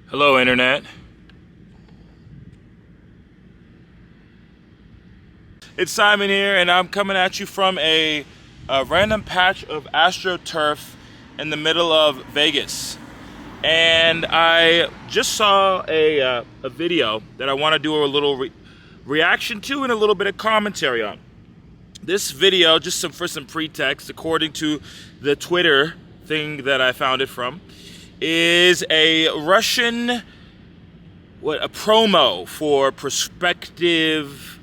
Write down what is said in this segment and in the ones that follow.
Hello, Internet. It's Simon here, and I'm coming at you from a random patch of AstroTurf in the middle of Vegas. And I just saw a video that I want to do a little reaction to and a little bit of commentary on. This video, just for some pretext, according to the Twitter thing that I found it from, is a Russian, a promo for prospective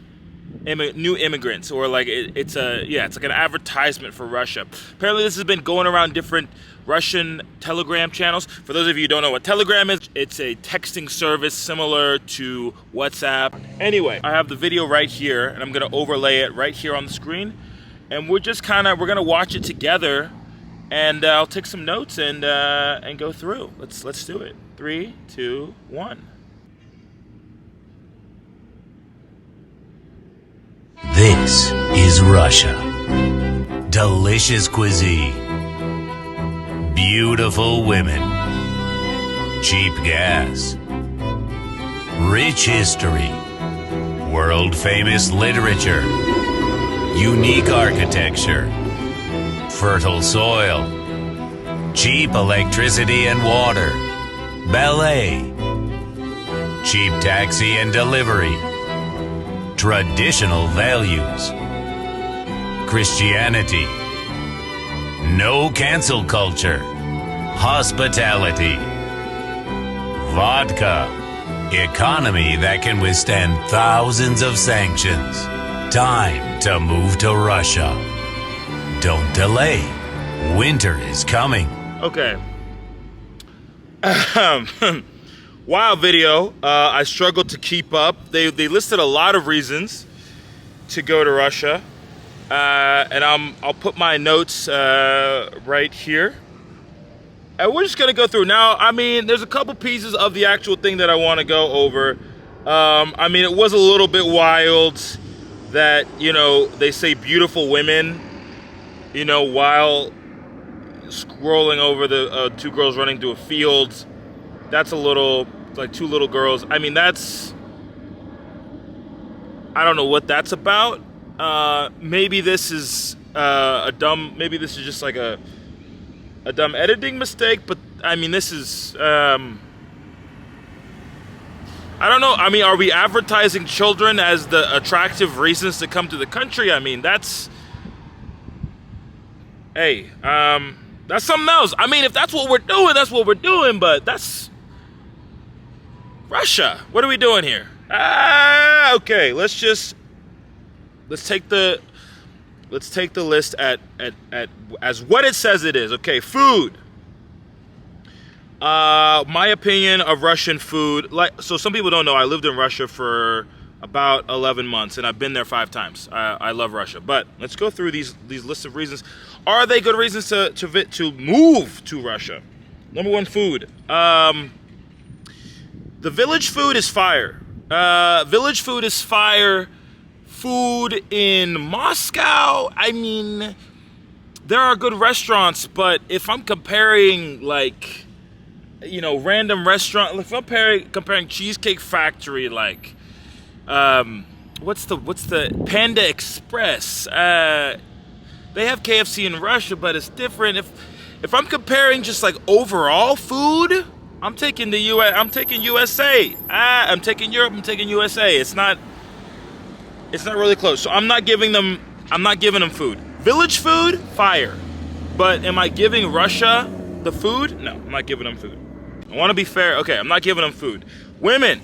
new immigrants, or like it's like an advertisement for Russia. Apparently this has been going around different Russian Telegram channels. For those of you who don't know what Telegram is, it's a texting service similar to WhatsApp. Anyway, I have the video right here, and I'm gonna overlay it right here on the screen, and we're gonna watch it together, and I'll take some notes and go through. Let's do it. 3, 2, 1. This is Russia. Delicious cuisine. Beautiful women. Cheap gas. Rich history. World-famous literature. Unique architecture. Fertile soil. Cheap electricity and water. Ballet. Cheap taxi and delivery. Traditional values. Christianity. No cancel culture. Hospitality. Vodka. Economy that can withstand thousands of sanctions. Time to move to Russia. Don't delay. Winter is coming. Okay. Wow, video. I struggled to keep up. They listed a lot of reasons to go to Russia, and I'll put my notes right here. And we're just gonna go through. Now, I mean, there's a couple pieces of the actual thing that I want to go over. I mean, it was a little bit wild that, they say beautiful women, while scrolling over the two girls running through a field. That's a little, like two little girls. I mean, I don't know what that's about. Maybe this is maybe this is just like a dumb editing mistake, but I mean, this is, I don't know. I mean, are we advertising children as the attractive reasons to come to the country? I mean, that's something else. I mean, if that's what we're doing, that's what we're doing, but that's Russia. What are we doing here? Okay, let's take the list at as what it says it is. Okay, food. My opinion of Russian food, so some people don't know, I lived in Russia for about 11 months, and I've been there 5 times. I love Russia, but let's go through these lists of reasons. Are they good reasons to move to Russia? Number 1, food. The village food is fire. Village food is fire. Food in Moscow, I mean, there are good restaurants, but if I'm comparing, random restaurant, if I'm comparing Cheesecake Factory, what's the Panda Express? They have KFC in Russia, but it's different. If I'm comparing just overall food, I'm taking the US. I'm taking USA. I'm taking Europe. I'm taking USA. It's not really close. So I'm not giving them food. Village food, fire. But am I giving Russia the food? No, I'm not giving them food. I want to be fair. Okay, I'm not giving them food. Women.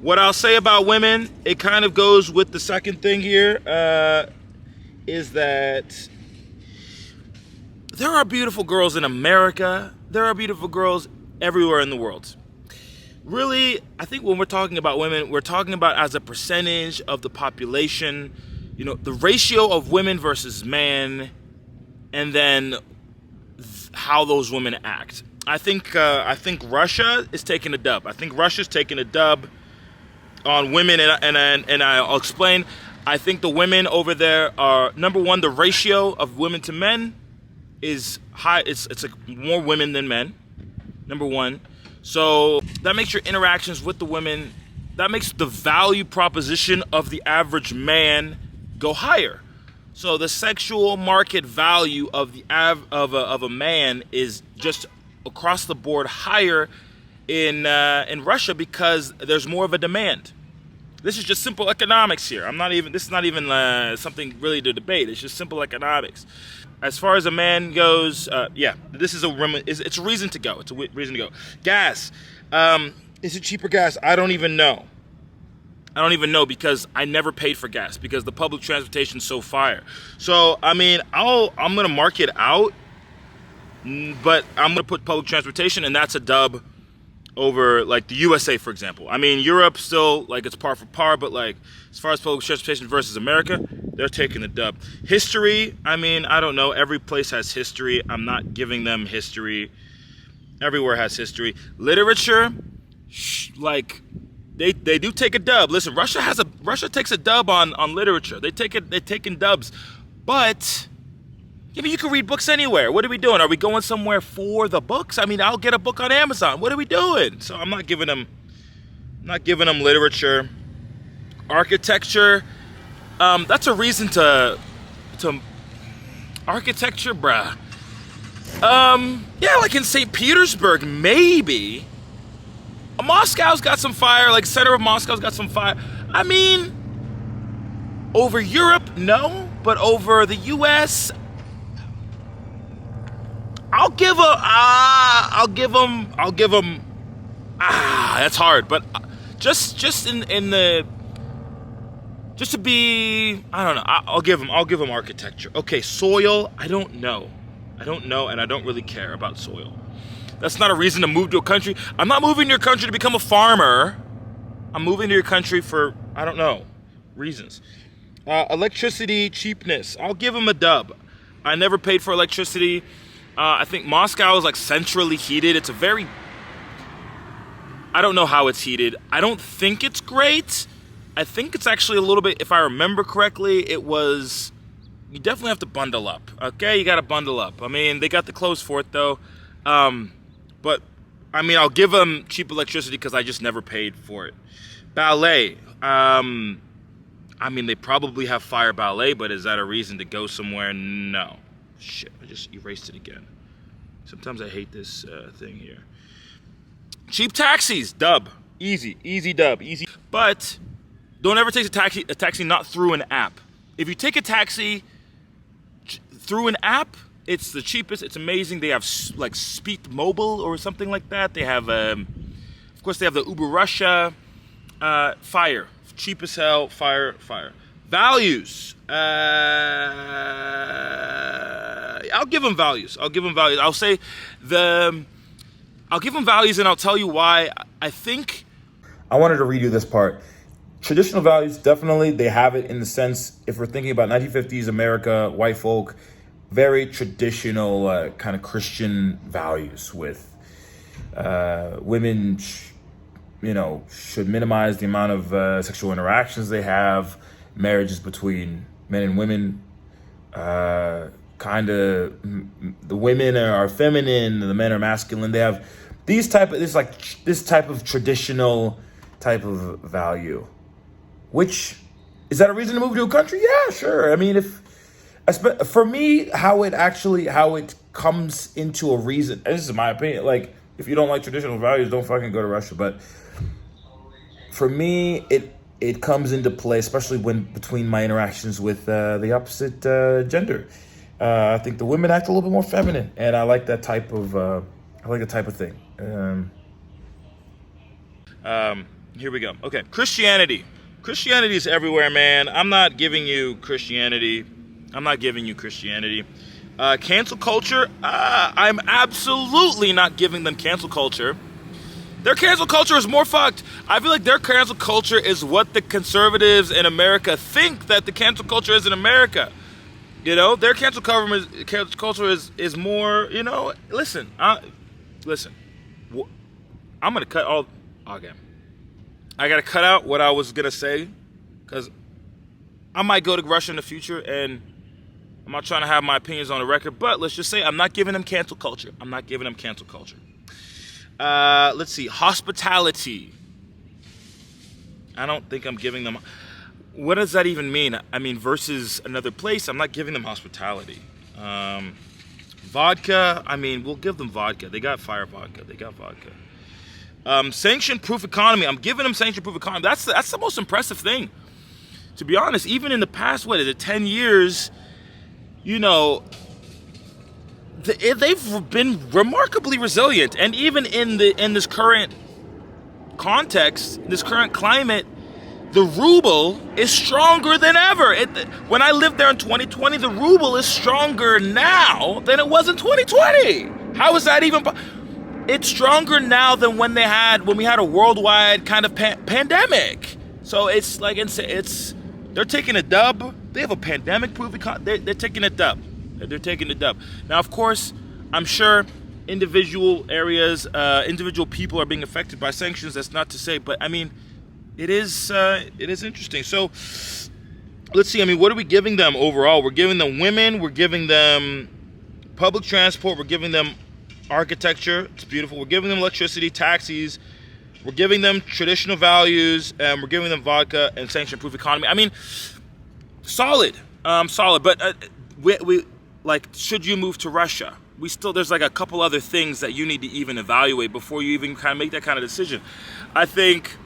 What I'll say about women, it kind of goes with the second thing here, is that there are beautiful girls in America. There are beautiful girls everywhere in the world. Really, I think when we're talking about women, we're talking about as a percentage of the population, the ratio of women versus men, and then how those women act. I think Russia is taking a dub. I think Russia's taking a dub on women, and I'll explain. I think the women over there are, number one, the ratio of women to men is high. It's like more women than men. number one. So that makes your interactions with the women, that makes the value proposition of the average man go higher. So the sexual market value of of a man is just across the board higher in Russia because there's more of a demand. This is just simple economics here. This is not even something really to debate. It's just simple economics. As far as a man goes, yeah, this is it's a reason to go. It's a reason to go. Gas. Is it cheaper gas? I don't even know. I don't even know because I never paid for gas because the public transportation's so fire. So, I mean, I'm going to mark it out, but I'm going to put public transportation, and that's a dub over, like, the USA, for example. I mean, Europe still, like, it's par for par, but, like, as far as public transportation versus America, they're taking the dub. History, I mean, I don't know. Every place has history. I'm not giving them history. Everywhere has history. Literature, like, they do take a dub. Listen, Russia takes a dub on literature. They're taking dubs. But I mean, you can read books anywhere. What are we doing? Are we going somewhere for the books? I mean, I'll get a book on Amazon. What are we doing? So I'm not giving them literature. Architecture, that's a reason to architecture, bruh. Yeah, like in St. Petersburg, maybe. Moscow's got some fire, like center of Moscow's got some fire. I mean, over Europe, no, but over the US, I'll give them. That's hard, but just to be, I don't know. I'll give them architecture. Okay, soil. I don't know, and I don't really care about soil. That's not a reason to move to a country. I'm not moving to your country to become a farmer. I'm moving to your country for, I don't know, reasons. Electricity cheapness. I'll give them a dub. I never paid for electricity. I think Moscow is like centrally heated. It's I don't know how it's heated. I don't think it's great. I think it's actually a little bit, if I remember correctly, you definitely have to bundle up. Okay, you got to bundle up. I mean, they got the clothes for it though. But I mean, I'll give them cheap electricity because I just never paid for it. Ballet. I mean, they probably have fire ballet, but is that a reason to go somewhere? No. Shit, I just erased it again. Sometimes I hate this thing here. Cheap taxis, dub. Easy dub, easy. But don't ever take a taxi not through an app. If you take a taxi through an app, it's the cheapest. It's amazing. They have like Speed Mobile or something like that. They have, of course, they have the Uber Russia. Fire, cheap as hell. Fire. Values. I'll give them values. I'll give them values, and I'll tell you why. I think I wanted to redo this part. Traditional values, definitely, they have it in the sense, if we're thinking about 1950s America, white folk, very traditional kind of values with women, should minimize the amount of sexual interactions they have, marriages between men and women, kind of the women are feminine, the men are masculine. They have this type of traditional type of value. Which, is that a reason to move to a country? Yeah, sure. I mean, for me, how it comes into a reason, and this is my opinion, like, if you don't like traditional values, don't fucking go to Russia. But for me, it comes into play, especially between my interactions with the opposite gender. I think the women act a little bit more feminine, and I like that type of thing. Here we go. Okay, Christianity. Christianity is everywhere, man. I'm not giving you Christianity. Cancel culture. I'm absolutely not giving them cancel culture. Their cancel culture is more fucked. I feel like their cancel culture is what the conservatives in America think that the cancel culture is in America. Their cancel culture is more, listen. I'm going to cut all... Okay. I got to cut out what I was going to say because I might go to Russia in the future, and I'm not trying to have my opinions on the record, but let's just say I'm not giving them cancel culture. Let's see, hospitality. I don't think I'm giving them. What does that even mean? I mean, versus another place, I'm not giving them hospitality. Vodka, I mean, we'll give them vodka. They got fire vodka. They got vodka. Sanction-proof economy. I'm giving them sanction-proof economy. That's the most impressive thing. To be honest, even in the past, 10 years, they've been remarkably resilient. And even in this current context, this current climate, the ruble is stronger than ever. When I lived there in 2020, the ruble is stronger now than it was in 2020. How is that even? It's stronger now than when we had a worldwide kind of pandemic. So it's like they're taking a dub. They have a pandemic-proof economy. They're taking a dub. They're taking a dub. Now, of course, I'm sure individual areas, individual people are being affected by sanctions. That's not to say, but I mean, it is interesting. So let's see. I mean, what are we giving them overall? We're giving them women. We're giving them public transport. We're giving them architecture. It's beautiful. We're giving them electricity, taxis. We're giving them traditional values, and we're giving them vodka and sanction-proof economy. I mean, solid, solid. But we like, should you move to Russia? There's like a couple other things that you need to even evaluate before you even kind of make that kind of decision. I think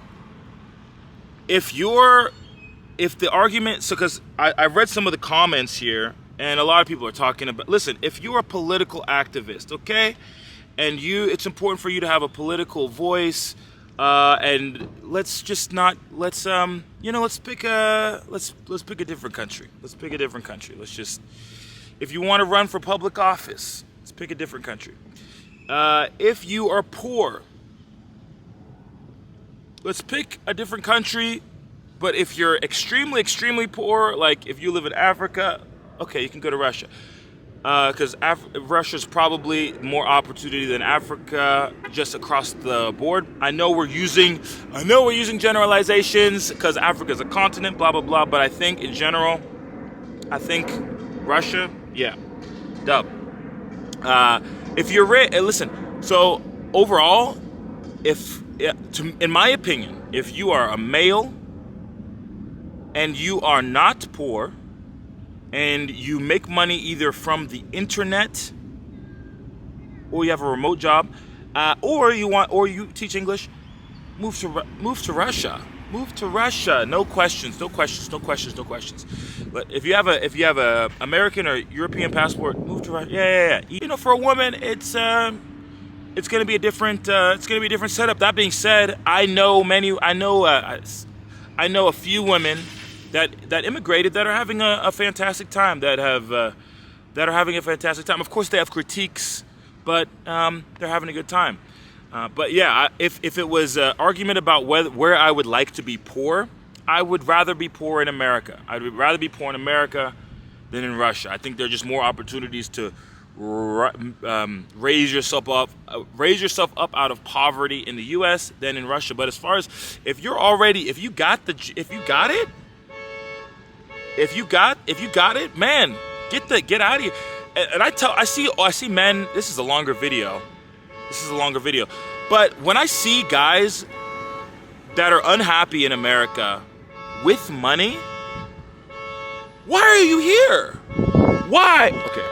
if the argument, because I read some of the comments here, and a lot of people are talking about, listen, if you're a political activist, okay, and it's important for you to have a political voice, and let's pick a different country. Let's pick a different country. If you want to run for public office, let's pick a different country. If you are poor, let's pick a different country. But if you're extremely, extremely poor, like if you live in Africa, okay, you can go to Russia. Because Russia's probably more opportunity than Africa, just across the board. I know we're using generalizations because Africa is a continent, blah blah blah. But I think in general, Russia, yeah, dub. If you're listen. So overall, in my opinion, if you are a male and you are not poor, and you make money either from the internet, or you have a remote job, or you teach English, move to Russia. Move to Russia. No questions. But if you have a American or European passport, move to Russia. Yeah. For a woman, it's gonna be a different setup. That being said, I know a few women that immigrated that are having a fantastic time. That are having a fantastic time. Of course, they have critiques, but they're having a good time. But yeah, if it was an argument about where I would like to be poor, I would rather be poor in America. I would rather be poor in America than in Russia. I think there are just more opportunities to raise yourself up out of poverty in the U.S. than in Russia. But as far as if you got it, man, get out of here. And I see men. This is a longer video. But when I see guys that are unhappy in America with money, why are you here? Why? Okay.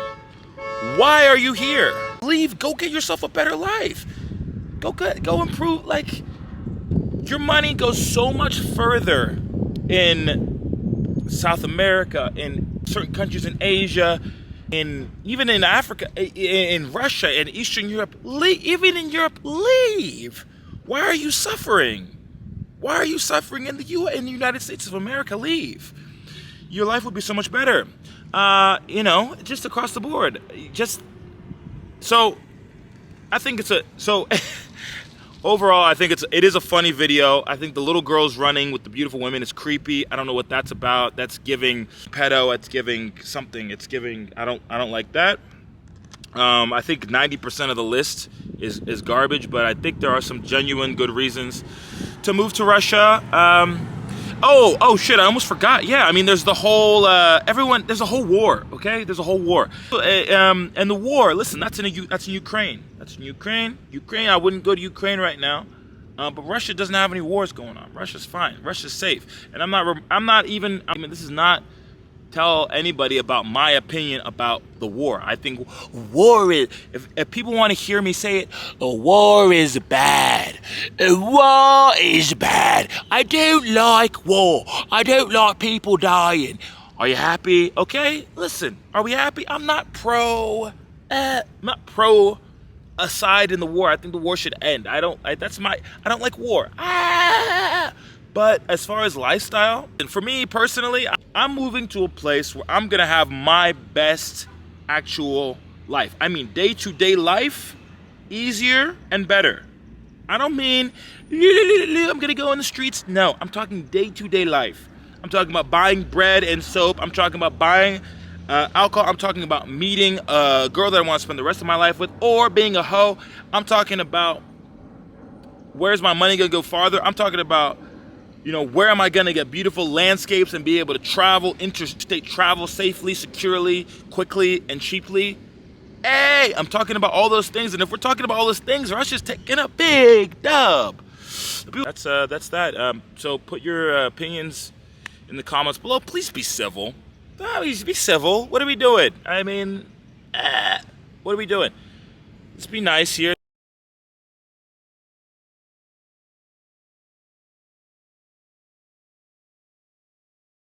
Why are you here? Leave. Go get yourself a better life. Go improve. Like, your money goes so much further in South America, in certain countries in Asia, even in Africa, in Russia, in Eastern Europe, even in Europe, leave. Why are you suffering? Why are you suffering in the United States of America? Leave. Your life would be so much better. Just across the board. I think overall, I think it is a funny video. I think the little girl's running with the beautiful women is creepy. I don't know what that's about. That's giving pedo. It's giving something. It's giving. I don't like that. I think 90% of the list is garbage, but I think there are some genuine good reasons to move to Russia. Oh shit, I almost forgot. Yeah, I mean, there's the whole, there's a whole war, okay? There's a whole war. And the war, listen, that's in Ukraine. That's in Ukraine. I wouldn't go to Ukraine right now. But Russia doesn't have any wars going on. Russia's fine. Russia's safe. And this is not tell anybody about my opinion about the war. I think war is, if people want to hear me say it, a war is bad. A war is bad. I don't like war. I don't like people dying. Are you happy? Okay, listen, are we happy? I'm not pro a side in the war. I think the war should end. I don't like war. But as far as lifestyle, and for me personally, I'm moving to a place where I'm gonna have my best actual life. I mean, day-to-day life, easier and better. I don't mean I'm gonna go in the streets. No, I'm talking day-to-day life. I'm talking about buying bread and soap. I'm talking about buying alcohol. I'm talking about meeting a girl that I want to spend the rest of my life with, or being a hoe. I'm talking about where's my money gonna go farther. I'm talking about, where am I gonna get beautiful landscapes and be able to travel, interstate travel safely, securely, quickly, and cheaply. Hey, I'm talking about all those things, and if we're talking about all those things, Russia's taking a big dub. That's that. So put your opinions in the comments below. Please be civil. Please be civil. What are we doing? I mean, what are we doing? Let's be nice here.